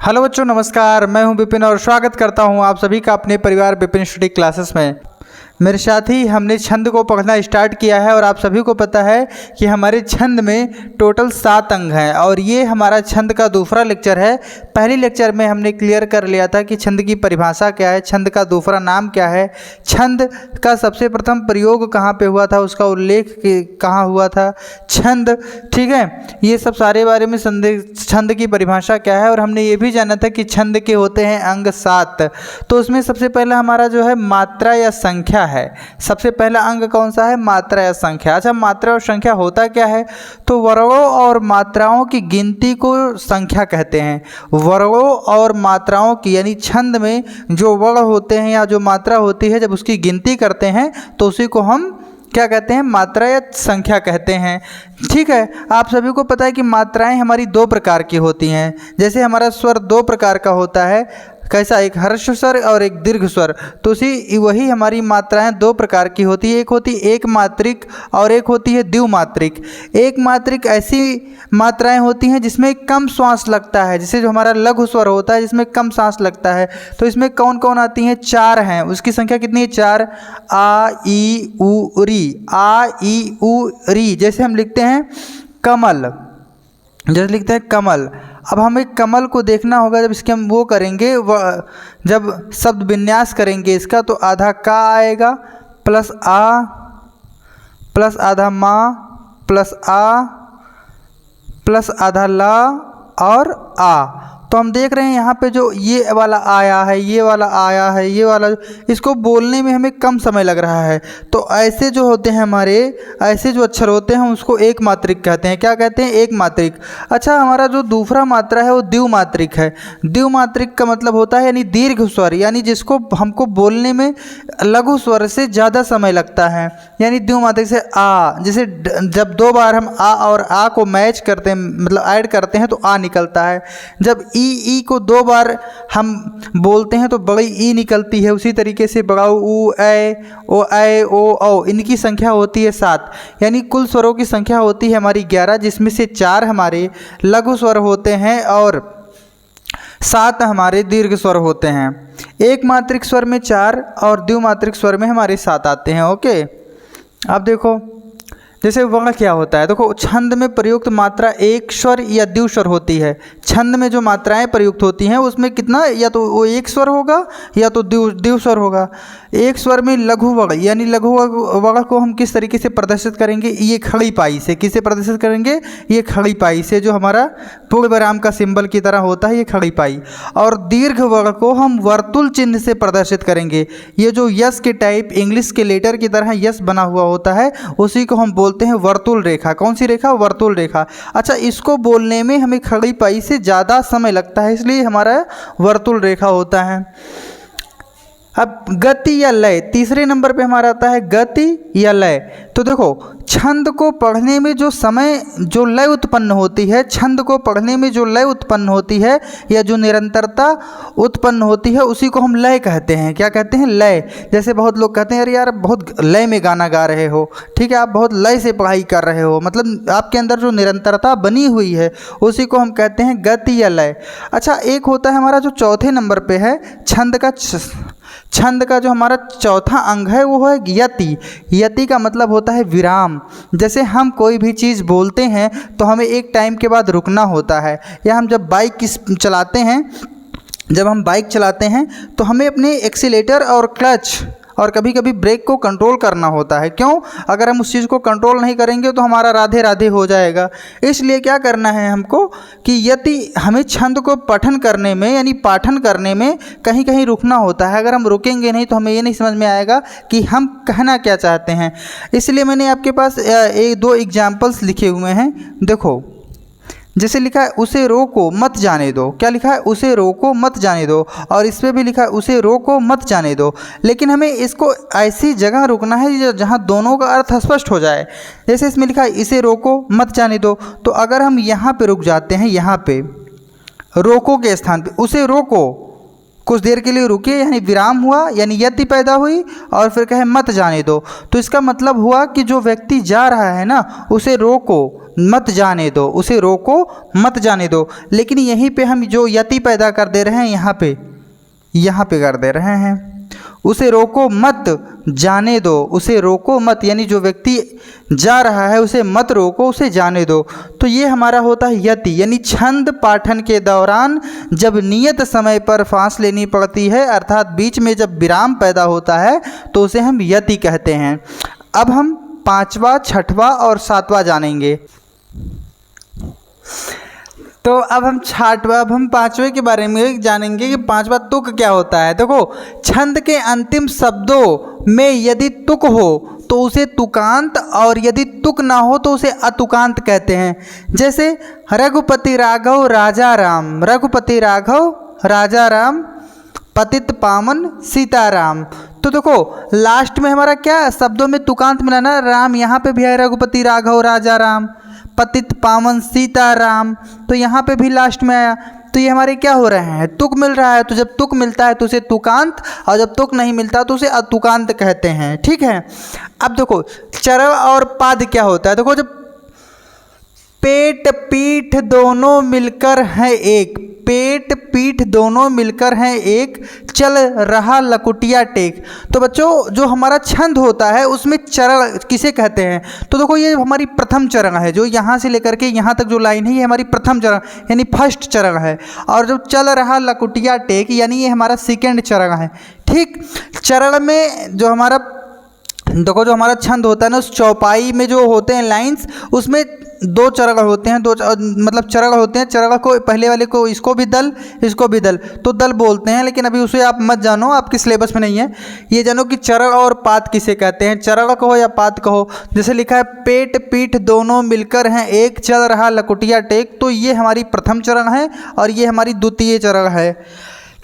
Hello बच्चों, नमस्कार। मैं हूं विपिन और स्वागत करता हूं आप सभी का अपने परिवार विपिन स्टडी क्लासेस में। मेरे साथ ही हमने छंद को पढ़ना स्टार्ट किया है और आप सभी को पता है कि हमारे छंद में टोटल 7 अंग हैं और ये हमारा छंद का दूसरा लेक्चर है। पहले लेक्चर में हमने क्लियर कर लिया था कि छंद की परिभाषा क्या है, छंद का दूसरा नाम क्या है, छंद का सबसे प्रथम प्रयोग कहाँ पे हुआ था, उसका उल्लेख कहाँ हुआ था, छंद, ठीक है, ये सब सारे बारे में छंद की परिभाषा क्या है। और हमने ये भी जाना था कि छंद के होते हैं अंग 7। तो उसमें सबसे पहला हमारा जो है मात्रा या संख्या है। सबसे पहला अंग कौन सा है? मात्रा या संख्या। अच्छा, मात्रा और संख्या होता क्या है? तो वर्गों और मात्राओं की गिनती को संख्या कहते हैं। वर्गों और मात्राओं की, यानी छंद में जो वर्ग होते हैं या जो मात्रा होती है, जब उसकी गिनती करते हैं तो उसी को हम क्या कहते हैं? मात्रा या संख्या कहते हैं। ठीक है, आप सभी को पता है कि मात्राएं हमारी 2 प्रकार की होती हैं। जैसे हमारा स्वर 2 प्रकार का होता है, कैसा? एक हर्ष स्वर और एक दीर्घ स्वर। तो वही हमारी मात्राएं 2 प्रकार की होती है। एक होती है एक मात्रिक और एक होती है द्विमात्रिक। एक मात्रिक ऐसी मात्राएं होती हैं जिसमें कम श्वास लगता है, जैसे जो हमारा लघु स्वर होता है जिसमें कम सांस लगता है। तो इसमें कौन कौन आती हैं? 4 हैं। उसकी संख्या कितनी है? 4। आ, ई, उ, री। आ, ई, उ, री। जैसे हम लिखते हैं कमल, जैसे लिखते हैं कमल। अब हमें कमल को देखना होगा, जब इसके हम वो करेंगे, जब शब्द विन्यास करेंगे इसका, तो आधा का आएगा प्लस आ प्लस आधा माँ प्लस आ प्लस आधा ला और आ। तो हम देख रहे हैं यहाँ पे जो ये वाला आया है, ये वाला आया है, ये वाला, इसको बोलने में हमें कम समय लग रहा है। तो ऐसे जो होते हैं हमारे, ऐसे जो अक्षर होते हैं उसको एक मात्रिक कहते हैं। क्या कहते हैं? एक मात्रिक। अच्छा, हमारा जो दूसरा मात्रा है वो द्विमात्रिक है। द्विमात्रिक का मतलब होता है यानी दीर्घ स्वर, यानी जिसको हमको बोलने में लघु स्वर से ज़्यादा समय लगता है, यानी द्विमात्रिक से आ। जैसे जब 2 बार हम आ और आ को मैच करते हैं, मतलब ऐड करते हैं, तो आ निकलता है। जब ई को 2 बार हम बोलते हैं तो बड़ी ई निकलती है। उसी तरीके से बड़ा उ, ऐ, ओ, इनकी संख्या होती है 7। यानी कुल स्वरों की संख्या होती है हमारी 11, जिसमें से 4 हमारे लघु स्वर होते हैं और 7 हमारे दीर्घ स्वर होते हैं। एक मात्रिक स्वर में 4 और द्विमात्रिक स्वर में हमारे 7 आते हैं। ओके, अब देखो जैसे वर्ण क्या होता है। देखो, छंद में प्रयुक्त मात्रा एक स्वर या द्विस्वर होती है। छंद में जो मात्राएं प्रयुक्त होती हैं उसमें कितना, या तो वो एक स्वर होगा या तो द्विस्वर होगा। एक स्वर में लघु वर्ण, यानी लघु वर्ण को हम किस तरीके से प्रदर्शित करेंगे? ये खड़ी पाई से। किससे प्रदर्शित करेंगे? ये खड़ी पाई से, जो हमारा पूर्ण विराम का सिंबल की तरह होता है, ये खड़ी पाई। और दीर्घ वर्ण को हम वर्तुल चिन्ह से प्रदर्शित करेंगे। ये जो यस के टाइप इंग्लिश के लेटर की तरह यस बना हुआ होता है, उसी को हम बोलते हैं वर्तुल रेखा। कौन सी रेखा? वर्तुल रेखा। अच्छा, इसको बोलने में हमें खड़ी पाई से ज़्यादा समय लगता है, इसलिए हमारा वर्तुल रेखा होता है। अब गति या लय, तीसरे नंबर पे हमारा आता है गति या लय। तो देखो, छंद को पढ़ने में जो समय, जो लय उत्पन्न होती है, छंद को पढ़ने में जो लय उत्पन्न होती है या जो निरंतरता उत्पन्न होती है, उसी को हम लय कहते हैं। क्या कहते हैं? लय। जैसे बहुत लोग कहते हैं अरे यार बहुत लय में गाना गा रहे हो, ठीक है, आप बहुत लय से पढ़ाई कर रहे हो, मतलब आपके अंदर जो निरंतरता बनी हुई है उसी को हम कहते हैं गति या लय। अच्छा, एक होता है हमारा जो चौथे नंबर पे है, छंद का जो हमारा चौथा अंग है वो है यति। यति का मतलब होता है विराम। जैसे हम कोई भी चीज़ बोलते हैं तो हमें एक टाइम के बाद रुकना होता है, या हम जब बाइक चलाते हैं तो हमें अपने एक्सीलेटर और क्लच और कभी कभी ब्रेक को कंट्रोल करना होता है। क्यों? अगर हम उस चीज़ को कंट्रोल नहीं करेंगे तो हमारा राधे राधे हो जाएगा। इसलिए क्या करना है हमको कि यदि हमें छंद को पठन करने में, यानी पाठन करने में कहीं कहीं रुकना होता है। अगर हम रुकेंगे नहीं तो हमें ये नहीं समझ में आएगा कि हम कहना क्या चाहते हैं। इसलिए मैंने आपके पास 1-2 एग्जाम्पल्स लिखे हुए हैं। देखो, जैसे लिखा है उसे रोको मत जाने दो। क्या लिखा है? उसे रोको मत जाने दो। और इस पर भी लिखा है उसे रोको मत जाने दो। लेकिन हमें इसको ऐसी जगह रुकना है जहाँ दोनों का अर्थ स्पष्ट हो जाए। जैसे इसमें लिखा है इसे रोको मत जाने दो, तो अगर हम यहाँ पे रुक जाते हैं, यहाँ पे रोको के स्थान पे उसे रोको, कुछ देर के लिए रुके यानी विराम हुआ, यानी यति पैदा हुई, और फिर कहे मत जाने दो। तो इसका मतलब हुआ कि जो व्यक्ति जा रहा है ना, उसे रोको, मत जाने दो, उसे रोको, मत जाने दो। लेकिन यहीं पे हम जो यति पैदा कर दे रहे हैं, यहाँ पे कर दे रहे हैं, उसे रोको मत जाने दो, उसे रोको मत, यानी जो व्यक्ति जा रहा है उसे मत रोको, उसे जाने दो। तो ये हमारा होता है यति, यानी छंद पाठन के दौरान जब नियत समय पर फांस लेनी पड़ती है, अर्थात बीच में जब विराम पैदा होता है, तो उसे हम यति कहते हैं। अब हम पांचवा, छठवा और सातवां जानेंगे। तो अब हम पांचवें के बारे में जानेंगे कि पांचवा तुक क्या होता है। देखो, छंद के अंतिम शब्दों में यदि तुक हो तो उसे तुकांत, और यदि तुक ना हो तो उसे अतुकांत कहते हैं। जैसे रघुपति राघव राजा राम, रघुपति राघव राजा राम, पतित पावन सीताराम। तो देखो लास्ट में हमारा क्या शब्दों में तुकांत मिला ना, राम यहाँ पे भी है, रघुपति राघव राजा राम, पतित पावन सीताराम, तो यहाँ पे भी लास्ट में आया। तो ये हमारे क्या हो रहे हैं, तुक मिल रहा है। तो जब तुक मिलता है तो उसे तुकांत, और जब तुक नहीं मिलता तो उसे अतुकांत कहते हैं। ठीक है। अब देखो चरण और पाद क्या होता है। देखो जब पेट पीठ दोनों मिलकर हैं एक, पेट पीठ दोनों मिलकर हैं एक, चल रहा लकुटिया टेक। तो बच्चों जो हमारा छंद होता है उसमें चरण किसे कहते हैं। तो देखो ये हमारी प्रथम चरण है, जो यहाँ से लेकर के यहाँ तक जो लाइन है ये हमारी प्रथम चरण यानी फर्स्ट चरण है। और जो चल रहा लकुटिया टेक यानी ये हमारा सेकेंड चरण है। ठीक। चरण में जो हमारा देखो जो हमारा छंद होता है ना, उस चौपाई में जो होते हैं लाइंस, उसमें दो चरण होते हैं, मतलब चरण होते हैं। चरण को पहले वाले को इसको भी दल, इसको भी दल, तो दल बोलते हैं। लेकिन अभी उसे आप मत जानो, आपके सिलेबस में नहीं है। ये जानो कि चरण और पाद किसे कहते हैं, चरण कहो या पाद कहो। जैसे लिखा है पेट पीठ दोनों मिलकर हैं एक, चल रहा लकुटिया टेक, तो ये हमारी प्रथम चरण है और ये हमारी द्वितीय चरण है।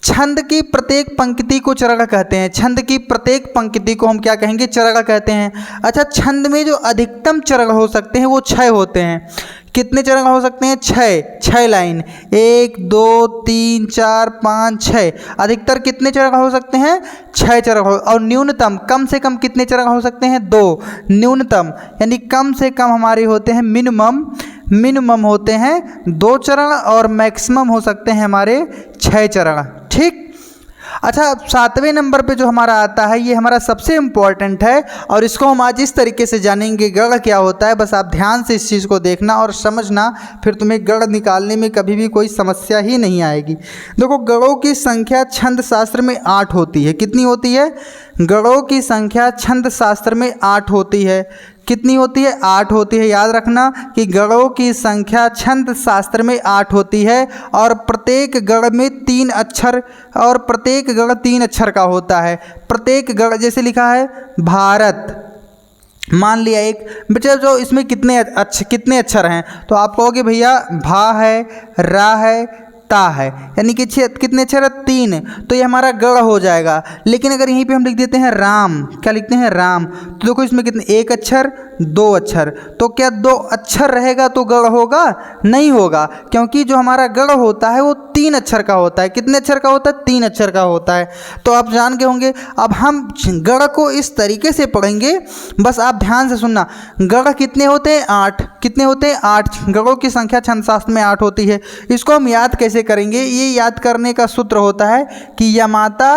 छंद की प्रत्येक पंक्ति को चरण कहते हैं। छंद की प्रत्येक पंक्ति को हम क्या कहेंगे, चरण कहते हैं। अच्छा, छंद में जो अधिकतम चरण हो सकते हैं वो 6 होते हैं। कितने चरण हो सकते हैं, 6 लाइन, 1 2 3 4 5 6। अधिकतर कितने चरण हो सकते हैं, 6 चरण हो। और न्यूनतम कम से कम कितने चरण हो सकते हैं, 2। न्यूनतम यानी कम से कम हमारे होते हैं मिनिमम होते हैं 2 चरण, और मैक्सिमम हो सकते हैं हमारे 6 चरण। ठीक। अच्छा, 7वें नंबर पे जो हमारा आता है ये हमारा सबसे इम्पॉर्टेंट है, और इसको हम आज इस तरीके से जानेंगे गढ़ क्या होता है। बस आप ध्यान से इस चीज़ को देखना और समझना, फिर तुम्हें गढ़ निकालने में कभी भी कोई समस्या ही नहीं आएगी। देखो गढ़ों की संख्या छंद शास्त्र में 8 होती है। कितनी होती है, गढ़ों की संख्या छंद शास्त्र में 8 होती है। कितनी होती है, 8 होती है। याद रखना कि गढ़ों की संख्या छंद शास्त्र में 8 होती है, और प्रत्येक गढ़ में 3 अक्षर, और प्रत्येक गढ़ 3 अक्षर का होता है। प्रत्येक गढ़ जैसे लिखा है भारत, मान लिया एक बच्चा, जो इसमें कितने अक्षर हैं, तो आप कहोगे भैया भा है, रा है, ता है, यानी कि कितने अक्षर है, 3। तो ये हमारा गढ़ हो जाएगा। लेकिन अगर यहीं पे हम लिख देते हैं राम, क्या लिखते हैं, राम, तो देखो इसमें कितने, 1 अक्षर 2 अक्षर, तो क्या 2 अक्षर रहेगा तो गढ़ होगा, नहीं होगा, क्योंकि जो हमारा गढ़ होता है वो 3 अक्षर का होता है। कितने अक्षर का होता है, 3 अक्षर का होता है। तो आप जान के होंगे। अब हम गढ़ को इस तरीके से पढ़ेंगे, बस आप ध्यान से सुनना। गढ़ कितने होते हैं, 8। कितने होते हैं, 8। गढ़ों की संख्या छंद शास्त्र में 8 होती है। इसको हम याद कैसे करेंगे, ये याद करने का सूत्र होता है कि यमाता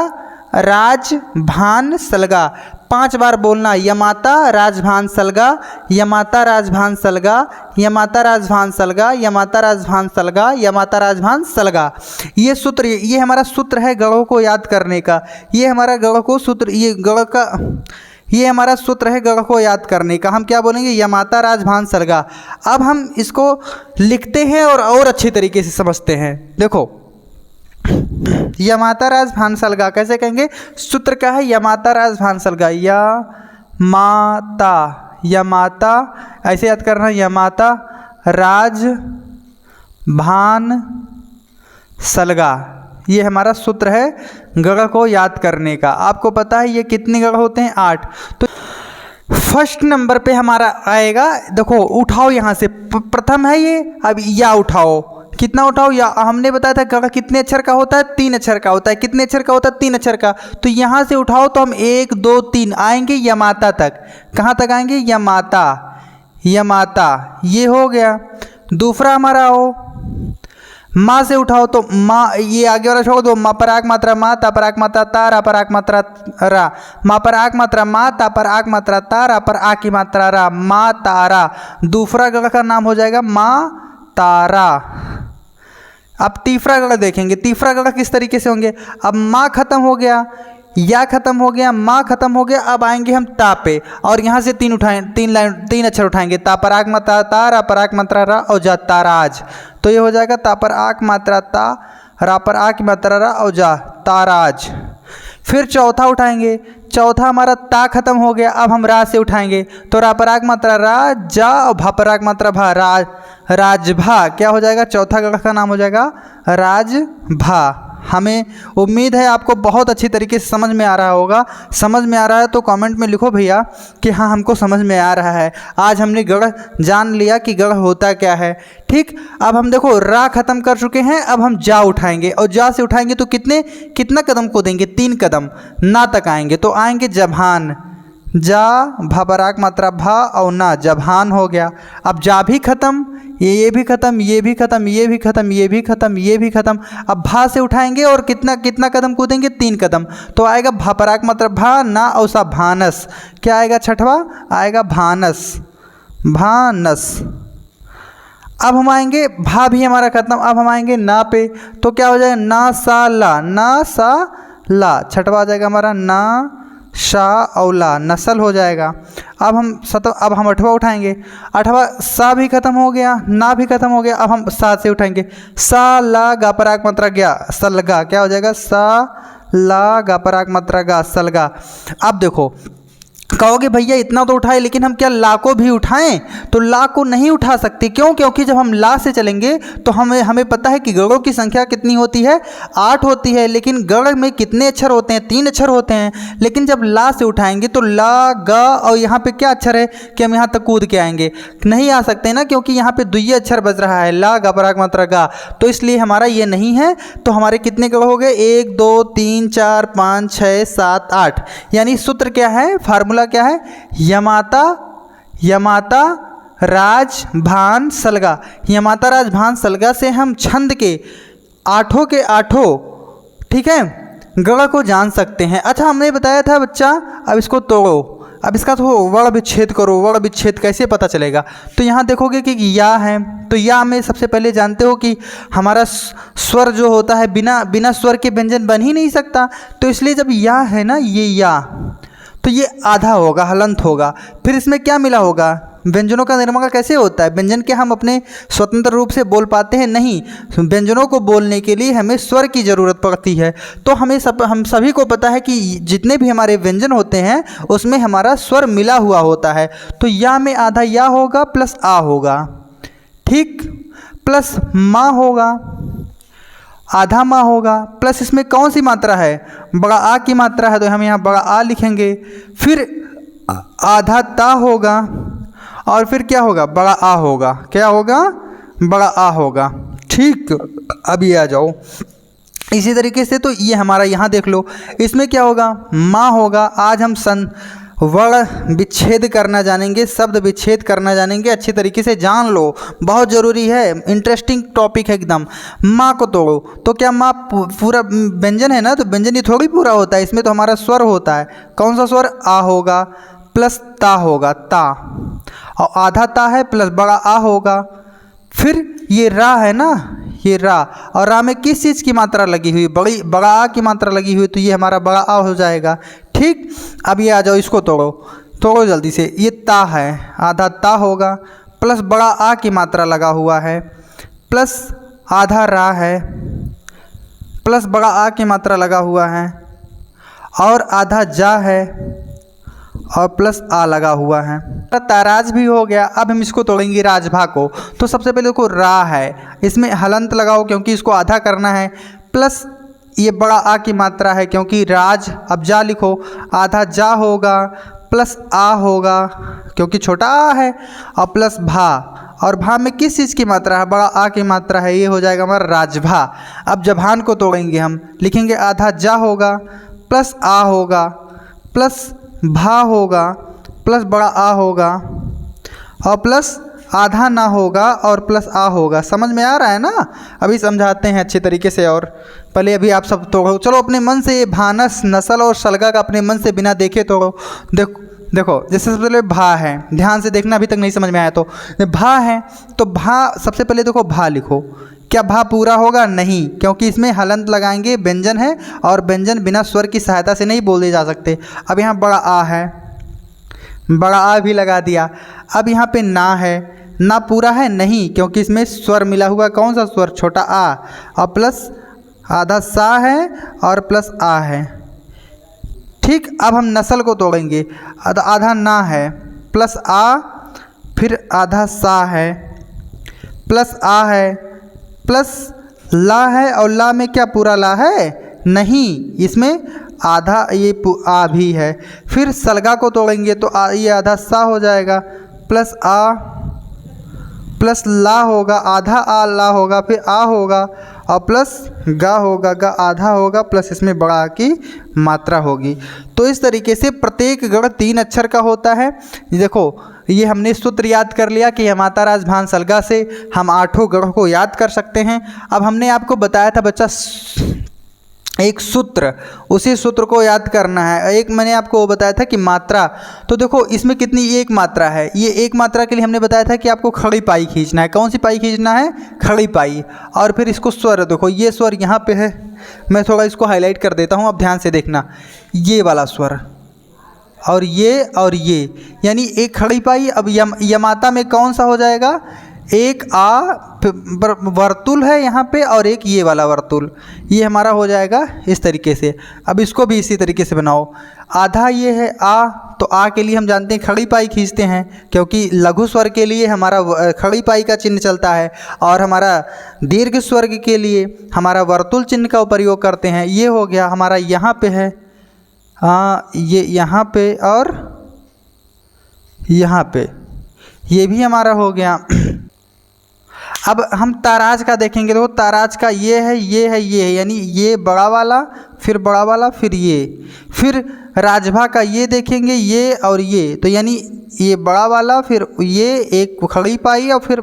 राज भान सलगा। 5 बार बोलना, यमाता राजभान सलगा, यमाता राजभान सलगा, यमाता राजभान सलगा, यमाता राजभान सलगा, यमाता राजभान सलगा। ये सूत्र, ये हमारा सूत्र है गढ़ों को याद करने का। ये हमारा गढ़ को सूत्र, ये हमारा सूत्र है गढ़ को याद करने का। हम क्या बोलेंगे, यमाता राजभान सलगा। अब हम इसको लिखते हैं और अच्छी तरीके से समझते हैं। देखो यमाता राजभान सलगा कैसे कहेंगे, सूत्र क्या है, यमाता राजभान सलगा, यमाता ऐसे याद करना, यमाता राजभान सलगा। ये हमारा सूत्र है गढ़ को याद करने का। आपको पता है ये कितने गढ़ होते हैं, 8। तो फर्स्ट नंबर पे हमारा आएगा, देखो उठाओ यहाँ से, प्रथम है ये, अब या उठाओ, कितना उठाओ, या हमने बताया था गढ़ कितने अक्षर का होता है, 3 अक्षर का होता है। कितने अक्षर का होता है, 3 अक्षर का। तो यहाँ से उठाओ तो हम 1 2 3 आएंगे यमाता तक। कहाँ तक आएंगे, यमाता, यमाता, ये हो गया। दूसरा हमारा हो माँ से उठाओ तो माँ, ये आगे वाला छोड़ दो, माँ पर आक मात्रा माँ, ता पर आक मात्रा ता, रा पर आक मात्रा रा, माँ पर आक मात्रा माँ, ता पर आक मात्रा ता, रा पर आ की मात्रा रा, माँ तारा। दूसरा गढ़ का नाम हो जाएगा माँ तारा। अब तीसरा गढ़ देखेंगे, तीसरा गढ़ किस तरीके से होंगे। अब माँ खत्म हो गया, या खत्म हो गया, माँ खत्म हो गया। अब आएंगे हम ता पे, और यहाँ से 3 अक्षर उठाएंगे। ता पर आक मात्रा ता, रा पर आक मात्रा रा, और जा ताराज। तो ये हो जाएगा ता पर आक मात्रा ता, रा पर आक मात्रा रा, और जा ताराज। फिर चौथा उठाएंगे, चौथा हमारा ता खत्म हो गया। अब हम रा से उठाएंगे, तो रा पर आक मात्रा रा, जा, और भा पर आक मात्रा भा, राजभा। क्या हो जाएगा, चौथा गढ़ का नाम हो जाएगा राजभा। हमें उम्मीद है आपको बहुत अच्छी तरीके से समझ में आ रहा होगा। समझ में आ रहा है तो कमेंट में लिखो भैया कि हाँ हमको समझ में आ रहा है। आज हमने गढ़ जान लिया कि गढ़ होता क्या है। ठीक, अब हम देखो रा खत्म कर चुके हैं। अब हम जा उठाएंगे, और जा से उठाएंगे तो कितना कदम को देंगे, 3 कदम। ना तक आएंगे तो आएंगे जभान, जा, भा पर आक मात्रा भा, और ना, जभान हो गया। अब जा भी खत्म, ये भी खत्म, ये भी खत्म, ये भी खत्म, ये भी खत्म, ये भी खत्म। अब भा से उठाएंगे और कितना कदम कूदेंगे, 3 कदम। तो आएगा भा पर आक मात्रा भा, ना, और सा भानस। क्या आएगा, छठवा आएगा भानस, भानस। अब हम आएंगे, भा भी हमारा खत्म। अब हम आएंगे ना पे, तो क्या हो जाएगा, ना सा ला, ना सा ला। छठवा आ जाएगा हमारा ना शाह औला, नस्ल हो जाएगा। अब हम 8वां उठाएंगे। 8वां सा भी खत्म हो गया, ना भी खत्म हो गया। अब हम सा से उठाएंगे, सा ला गा पर आक मात्रा गया, सलगा। क्या हो जाएगा, सा ला गा पर आक मात्रा गा, सलगा। अब देखो कहोगे भैया इतना तो उठाए, लेकिन हम क्या ला को भी उठाएं, तो ला को नहीं उठा सकते। क्यों, क्योंकि जब हम ला से चलेंगे तो हमें पता है कि गढ़ों की संख्या कितनी होती है, 8 होती है। लेकिन गढ़ में कितने अक्षर होते हैं, 3 अक्षर होते हैं। लेकिन जब ला से उठाएंगे तो ला, ग, और यहाँ पे क्या अक्षर है कि हम यहाँ तक कूद के आएंगे, नहीं आ सकते ना, क्योंकि यहाँ पे द्वितीय अक्षर बज रहा है, ला गा पराग मात्रा गा। तो इसलिए हमारा ये नहीं है। तो हमारे कितने गढ़ हो गए, 1 2 3 4 5 6 7 8। यानी सूत्र क्या है, फार्मूला क्या है, यमाता, यमाता राज भान सलगा। यमाता राज भान सलगा से हम छंद के 8 के 8, ठीक है, गढ़ को जान सकते हैं। अच्छा, हमने बताया था बच्चा, अब इसको तोड़ो, अब इसका तो वर्ण विच्छेद करो। वर्ण विच्छेद कैसे पता चलेगा, तो यहाँ देखोगे कि या है, तो या में सबसे पहले जानते हो कि हमारा स्वर जो होता है बिना स्वर के व्यंजन बन ही नहीं सकता। तो इसलिए जब या है ना, ये या, तो ये आधा होगा, हलंत होगा। फिर इसमें क्या मिला होगा, व्यंजनों का निर्माण कैसे होता है। व्यंजन के हम अपने स्वतंत्र रूप से बोल पाते हैं नहीं, व्यंजनों को बोलने के लिए हमें स्वर की ज़रूरत पड़ती है। तो हम सभी को पता है कि जितने भी हमारे व्यंजन होते हैं उसमें हमारा स्वर मिला हुआ होता है। तो या में आधा या होगा प्लस आ होगा, ठीक, प्लस माँ होगा, आधा माँ होगा, प्लस इसमें कौन सी मात्रा है, बड़ा आ की मात्रा है, तो हम यहाँ बड़ा आ लिखेंगे। फिर आधा ता होगा, और फिर क्या होगा, बड़ा आ होगा। क्या होगा, बड़ा आ होगा, ठीक। अभी आ जाओ इसी तरीके से। तो ये हमारा यहाँ देख लो, इसमें क्या होगा, माँ होगा। आज हम वर्ण विच्छेद करना जानेंगे, शब्द विच्छेद करना जानेंगे। अच्छी तरीके से जान लो, बहुत ज़रूरी है, इंटरेस्टिंग टॉपिक है एकदम। माँ को तोड़ो, तो क्या माँ पूरा व्यंजन है ना, तो व्यंजन ही थोड़ी पूरा होता है, इसमें तो हमारा स्वर होता है। कौन सा स्वर, आ होगा प्लस ता होगा, ता, और आधा ता है प्लस बड़ा आ होगा। फिर ये रा है ना, ये रा, और रा में किस चीज़ की मात्रा लगी हुई, बड़ा आ की मात्रा लगी हुई, तो ये हमारा बड़ा आ हो जाएगा, ठीक। अब ये आ जाओ, इसको तोड़ो जल्दी से। ये ता है, आधा ता होगा, प्लस बड़ा आ की मात्रा लगा हुआ है, प्लस आधा रा है, प्लस बड़ा आ की मात्रा लगा हुआ है, और आधा जा है, और प्लस आ लगा हुआ है। ताराज भी हो गया। अब हम इसको तोड़ेंगे राजभा को। तो सबसे पहले देखो रा है, इसमें हलंत लगाओ क्योंकि इसको आधा करना है, प्लस ये बड़ा आ की मात्रा है क्योंकि राज, अब जा लिखो, आधा जा होगा प्लस आ होगा क्योंकि छोटा आ है, और प्लस भा, और भा में किस चीज़ की मात्रा है, बड़ा आ की मात्रा है, ये हो जाएगा हमारा राजभा। अब जभान को तोड़ेंगे, हम लिखेंगे आधा जा होगा प्लस आ होगा प्लस भा होगा प्लस बड़ा आ होगा और प्लस आधा ना होगा और प्लस आ होगा। समझ में आ रहा है ना? अभी समझाते हैं अच्छे तरीके से। और पहले अभी आप सब तोड़ो, चलो अपने मन से। भानस, नसल और सलगा का अपने मन से बिना देखे तोड़ो। देखो जैसे सबसे पहले भा है, ध्यान से देखना, अभी तक नहीं समझ में आया तो। भा है तो भा, सबसे पहले देखो भा लिखो। क्या भा पूरा होगा? नहीं, क्योंकि इसमें हलंत लगाएंगे, व्यंजन है और व्यंजन बिना स्वर की सहायता से नहीं बोले जा सकते। अब यहाँ बड़ा आ है, बड़ा आ भी लगा दिया। अब यहाँ पे ना है, ना पूरा है नहीं, क्योंकि इसमें स्वर मिला हुआ, कौन सा स्वर? छोटा आ, और प्लस आधा सा है और प्लस आ है। ठीक, अब हम नस्ल को तोड़ेंगे। आधा ना है प्लस आ, फिर आधा सा है प्लस आ है प्लस ला है, और ला में क्या पूरा ला है? नहीं, इसमें आधा ये आ भी है। फिर सलगा को तोड़ेंगे तो ये आधा सा हो जाएगा प्लस आ प्लस ला होगा, आधा आ ला होगा, फिर आ होगा और प्लस गा होगा, गा आधा होगा, प्लस इसमें बड़ा आ की मात्रा होगी। तो इस तरीके से प्रत्येक गण 3 अक्षर का होता है। देखो ये हमने सूत्र याद कर लिया कि माता राज भान सलगा से हम 8 गणों को याद कर सकते हैं। अब हमने आपको बताया था बच्चा एक सूत्र, उसी सूत्र को याद करना है। एक मैंने आपको वो बताया था कि मात्रा, तो देखो इसमें कितनी एक मात्रा है। ये एक मात्रा के लिए हमने बताया था कि आपको खड़ी पाई खींचना है। कौन सी पाई खींचना है? खड़ी पाई। और फिर इसको स्वर, देखो ये स्वर यहाँ पे है, मैं थोड़ा इसको हाईलाइट कर देता हूँ, अब ध्यान से देखना। ये वाला स्वर और ये, यानी एक खड़ी पाई। अब यमाता में कौन सा हो जाएगा? एक आ वर्तुल है यहाँ पे और एक ये वाला वर्तुल, ये हमारा हो जाएगा इस तरीके से। अब इसको भी इसी तरीके से बनाओ। आधा ये है आ, तो आ के लिए हम जानते हैं खड़ी पाई खींचते हैं, क्योंकि लघु स्वर के लिए हमारा खड़ी पाई का चिन्ह चलता है और हमारा दीर्घ स्वर के लिए हमारा वर्तुल चिन्ह का प्रयोग करते हैं। ये हो गया हमारा, यहाँ पे है ये यहाँ पे और यहाँ पे, ये भी हमारा हो गया। अब हम ताराज का देखेंगे तो ताराज का ये है, यानी ये बड़ा वाला, फिर बड़ा वाला, फिर ये। फिर राजभा का ये देखेंगे, ये और ये, तो यानी ये बड़ा वाला, फिर ये एक खड़ी पाई और फिर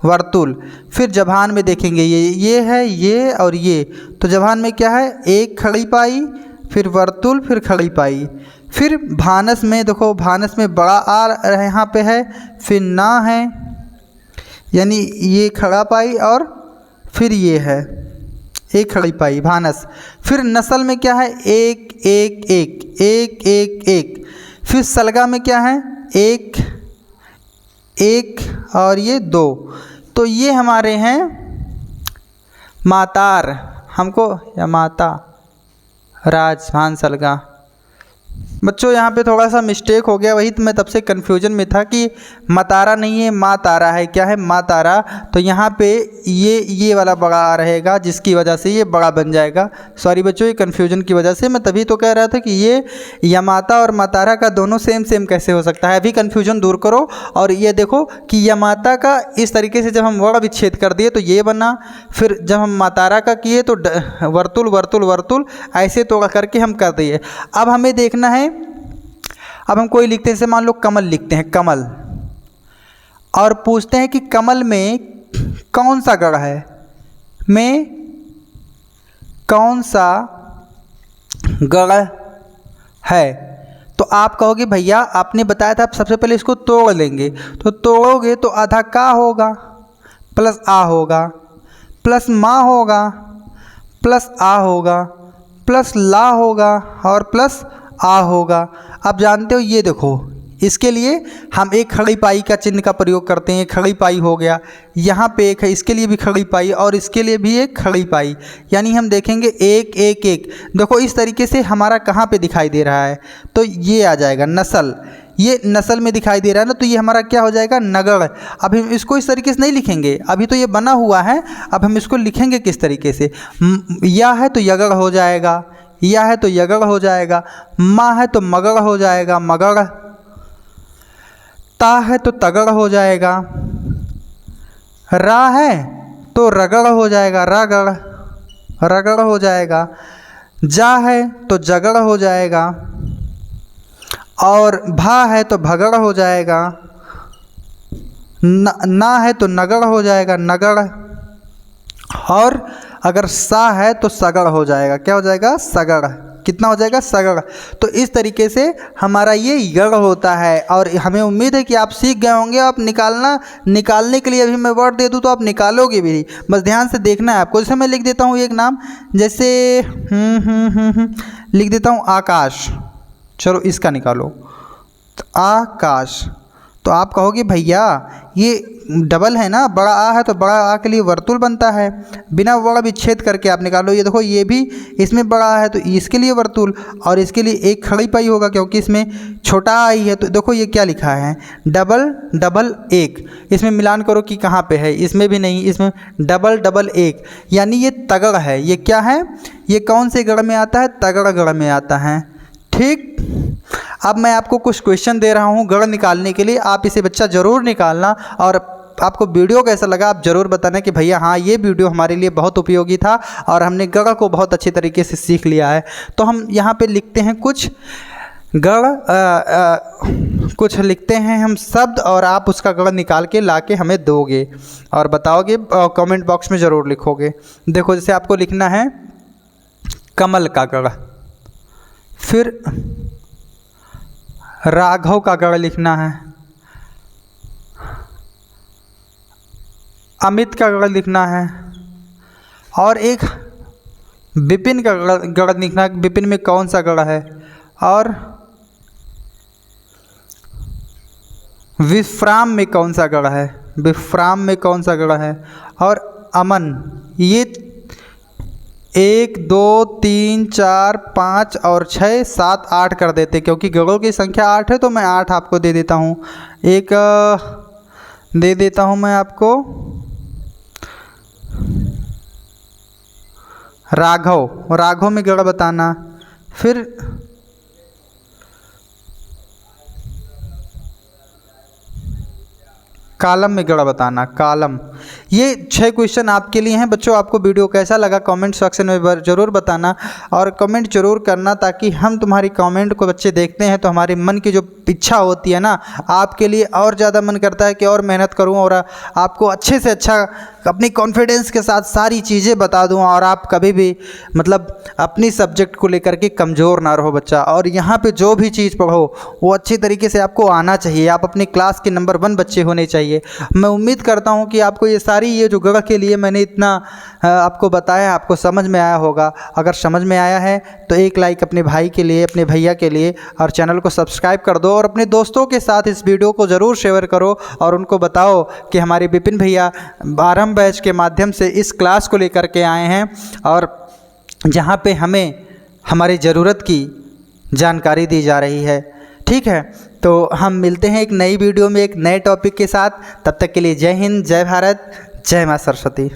वर्तुल। फिर जभान में देखेंगे ये है, ये और ये, तो जभान में क्या है? एक खड़ी पाई, फिर वर्तुल, फिर खड़ी पाई। फिर भानस में देखो, भानस में बड़ा आ यहाँ पे है, फिर ना है, यानी ये खड़ा पाई और फिर ये है एक खड़ी पाई, भानस। फिर नस्ल में क्या है? एक एक एक एक एक एक। फिर सलगा में क्या है? एक एक और ये 2। तो ये हमारे हैं मातार, हमको या माता राज भान सलगा। बच्चों यहाँ पे थोड़ा सा मिस्टेक हो गया, वही तो मैं तब से कन्फ्यूजन में था कि मातारा नहीं है, माँ तारा है। क्या है? माँ तारा। तो यहाँ पे ये वाला बड़ा आ रहेगा, जिसकी वजह से ये बड़ा बन जाएगा। सॉरी बच्चों, ये कन्फ्यूजन की वजह से, मैं तभी तो कह रहा था कि ये यमाता और मातारा का दोनों सेम कैसे हो सकता है। अभी कन्फ्यूजन दूर करो और ये देखो कि यमाता का इस तरीके से जब हम वर्ण विच्छेद कर दिए तो ये बना, फिर जब हम मातारा का किए तो वर्तुल वर्तुल वर्तुल ऐसे तोड़ करके हम कर दिए। अब हमें देखना है, अब हम कोई लिखते हैं, जैसे मान लो कमल लिखते हैं, कमल, और पूछते हैं कि कमल में कौन सा गण है, में कौन सा गण है। तो आप कहोगे भैया आपने बताया था आप सबसे पहले इसको तोड़ लेंगे, तो तोड़ोगे तो आधा का होगा प्लस आ होगा प्लस माँ होगा प्लस आ होगा प्लस ला होगा और प्लस आ होगा। अब जानते हो, ये देखो इसके लिए हम एक खड़ी पाई का चिन्ह का प्रयोग करते हैं। खड़ी पाई हो गया, यहाँ पे एक है, इसके लिए भी खड़ी पाई और इसके लिए भी एक खड़ी पाई, यानी हम देखेंगे एक एक एक। देखो इस तरीके से हमारा कहाँ पे दिखाई दे रहा है, तो ये आ जाएगा नस्ल, ये नस्ल में दिखाई दे रहा है ना, तो ये हमारा क्या हो जाएगा? नगड़। अब हम इसको इस तरीके से नहीं लिखेंगे, अभी तो ये बना हुआ है, अब हम इसको लिखेंगे किस तरीके से? या है तो यगड़ हो जाएगा, या है तो यगड़ हो जाएगा, माँ है तो मगड़ हो जाएगा, मगड़, ता है तो तगड़ हो जाएगा, रा है तो रगड़ हो जाएगा, रगड़, रगड़ हो जाएगा। जा है तो जगड़ हो जाएगा, और भा है तो भगड़ हो जाएगा। ना है तो नगड़ हो जाएगा, नगड़। और अगर सा है तो सगड़ हो जाएगा। क्या हो जाएगा? सगड़। कितना हो जाएगा? सगड़। तो इस तरीके से हमारा ये गढ़ होता है, और हमें उम्मीद है कि आप सीख गए होंगे। आप निकालने के लिए अभी मैं वर्ड दे दूँ तो आप निकालोगे भी, बस ध्यान से देखना है आपको। जैसे मैं लिख देता हूँ एक नाम, जैसे लिख देता हूँ आकाश। चलो इसका निकालो, तो आकाश। तो आप कहोगे भैया ये डबल है ना, बड़ा आ है तो बड़ा आ के लिए वर्तुल बनता है, बिना वर्ण विच्छेद करके आप निकालो। ये देखो ये भी इसमें बड़ा आ है तो इसके लिए वर्तुल, और इसके लिए एक खड़ी पाई होगा क्योंकि इसमें छोटा आई है। तो देखो ये क्या लिखा है, डबल डबल एक। इसमें मिलान करो कि कहाँ पे है, इसमें भी नहीं, इसमें डबल डबल एक, यानी ये तगड़ है। ये क्या है? ये कौन से गढ़ में आता है? तगड़ गढ़ में आता है। ठीक। अब मैं आपको कुछ क्वेश्चन दे रहा हूँ गढ़ निकालने के लिए, आप इसे बच्चा ज़रूर निकालना, और आपको वीडियो कैसा लगा आप ज़रूर बताना कि भैया हाँ ये वीडियो हमारे लिए बहुत उपयोगी था और हमने गढ़ को बहुत अच्छे तरीके से सीख लिया है। तो हम यहाँ पे लिखते हैं कुछ गढ़, कुछ लिखते हैं हम शब्द, और आप उसका गढ़ निकाल के ला के हमें दोगे और बताओगे, कमेंट बॉक्स में ज़रूर लिखोगे। देखो जैसे आपको लिखना है कमल का गढ़, फिर राघव का गढ़ लिखना है, अमित का गढ़ लिखना है, और एक विपिन का गढ़ लिखना है। विपिन में कौन सा गढ़ है? और विश्राम में कौन सा गढ़ है? विश्राम में कौन सा गढ़ है? और अमन। ये 1 2 3 4 5 और 6 7 8 कर देते, क्योंकि गढ़ों की संख्या 8 है तो मैं 8 आपको दे देता हूँ। एक दे देता हूँ मैं आपको राघव, राघव में गढ़ बताना। फिर कालम में गढ़ बताना, कालम। ये 6 क्वेश्चन आपके लिए हैं बच्चों। आपको वीडियो कैसा लगा कमेंट सेक्शन में ज़रूर बताना, और कमेंट ज़रूर करना, ताकि हम तुम्हारी कमेंट को बच्चे देखते हैं तो हमारे मन की जो इच्छा होती है ना, आपके लिए और ज़्यादा मन करता है कि और मेहनत करूं और आपको अच्छे से अच्छा अपनी कॉन्फिडेंस के साथ सारी चीज़ें बता दूं, और आप कभी भी मतलब अपनी सब्जेक्ट को लेकर के कमज़ोर ना रहो बच्चा। और यहाँ पे जो भी चीज़ पढ़ो वो अच्छी तरीके से आपको आना चाहिए, आप अपनी क्लास के नंबर 1 बच्चे होने चाहिए। मैं उम्मीद करता हूँ कि आपको ये जो गढ़ के लिए मैंने इतना आपको बताया आपको समझ में आया होगा। अगर समझ में आया है तो एक लाइक अपने भाई के लिए, अपने भैया के लिए, और चैनल को सब्सक्राइब कर दो, और अपने दोस्तों के साथ इस वीडियो को ज़रूर शेयर करो, और उनको बताओ कि हमारे विपिन भैया आरंभ बैच के माध्यम से इस क्लास को लेकर के आए हैं, और जहाँ पे हमें हमारी ज़रूरत की जानकारी दी जा रही है। ठीक है, तो हम मिलते हैं एक नई वीडियो में एक नए टॉपिक के साथ। तब तक के लिए जय हिंद, जय भारत, जय माँ सरस्वती।